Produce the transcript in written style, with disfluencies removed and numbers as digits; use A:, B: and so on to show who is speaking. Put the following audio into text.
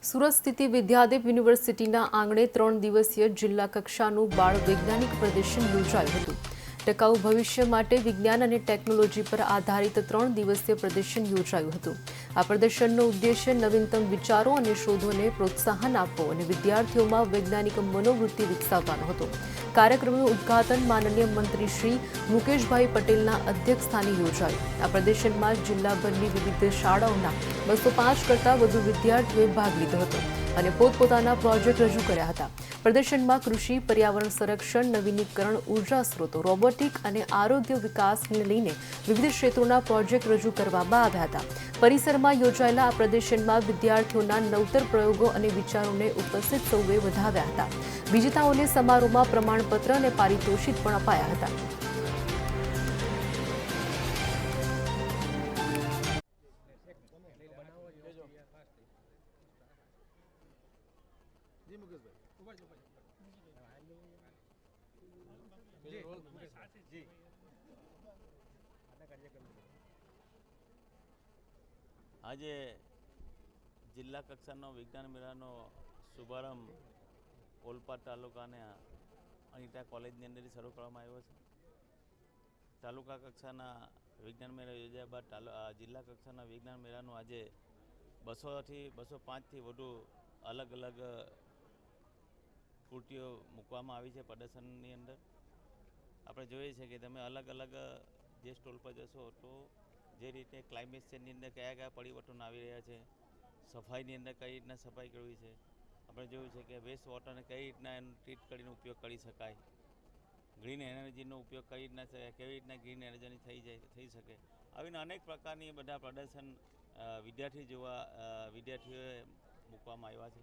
A: સુરત સ્થિત વિદ્યાદેવ યુનિવર્સિટીના આંગણે 3 દિવસીય જિલ્લા કક્ષાનું બાળ વૈજ્ઞાનિક પ્રદર્શન યોજાયું હતું। ટકાઉ ભવિષ્ય માટે વિજ્ઞાન અને ટેકનોલોજી પર આધારિત 3 દિવસીય પ્રદર્શન યોજાયું હતું। આ પ્રદર્શનનો ઉદ્દેશ્ય નવીનતમ વિચારો અને શોધોને પ્રોત્સાહન આપવો અને વિદ્યાર્થીઓમાં વૈજ્ઞાનિક મનોવૃત્તિ વિકસાવવાનો હતો। કાર્યક્રમનું ઉદ્ઘાટન માનનીય મંત્રી શ્રી મુકેશભાઈ પટેલના અધ્યક્ષસ્થાને યોજાયું। આ પ્રદર્શનમાં જિલ્લાભરની વિવિધ શાળાઓના 205 કરતાં વધુ વિદ્યાર્થીઓએ ભાગ લીધો હતો અને પોતપોતાના પ્રોજેક્ટ રજૂ કર્યા હતા। પ્રદર્શનમાં કૃષિ, પર્યાવરણ સંરક્ષણ, નવીનીકરણ, ઉર્જા સ્ત્રોતો, રોબોટિક અને આરોગ્ય વિકાસને લઈને વિવિધ ક્ષેત્રોના પ્રોજેક્ટ રજૂ કરવામાં આવ્યા હતા। પરિસરમાં યોજાયેલા આ પ્રદર્શનમાં વિદ્યાર્થીઓના નવતર પ્રયોગો અને વિચારોને ઉપસ્થિત સૌએ વધાવ્યા હતા। વિજેતાઓને સમારોહમાં પ્રમાણપત્ર અને પારિતોષિક પણ અપાયા હતા।
B: આજે જિલ્લા કક્ષાનો વિજ્ઞાન મેળાનો શુભારંભ ઓલપાડ તાલુકાના અણીટા કોલેજની અંદર શરૂ કરવામાં આવ્યો છે। તાલુકા કક્ષાના વિજ્ઞાન મેળા યોજ્યા બાદ જિલ્લા કક્ષાના વિજ્ઞાન મેળાનું આજે 200થી 205થી વધુ અલગ અલગ કૃતિઓ મૂકવામાં આવી છે પ્રદર્શનની અંદર। આપણે જોઈએ છે કે તમે અલગ અલગ જે સ્ટોલ પર જશો તો જે રીતે ક્લાઇમેટ ચેન્જની અંદર કયા કયા પરિવર્તનો આવી રહ્યા છે, સફાઈની અંદર કઈ રીતના સફાઈ કરવી છે, આપણે જોયું છે કે વેસ્ટ વોટરને કઈ રીતના એનો ટ્રીટ કરીને ઉપયોગ કરી શકાય, ગ્રીન એનર્જીનો ઉપયોગ કઈ રીતના કેવી રીતના ગ્રીન એનર્જી થઈ શકે, આવીને અનેક પ્રકારની બધા પ્રદર્શન વિદ્યાર્થીઓએ મૂકવામાં આવ્યા છે।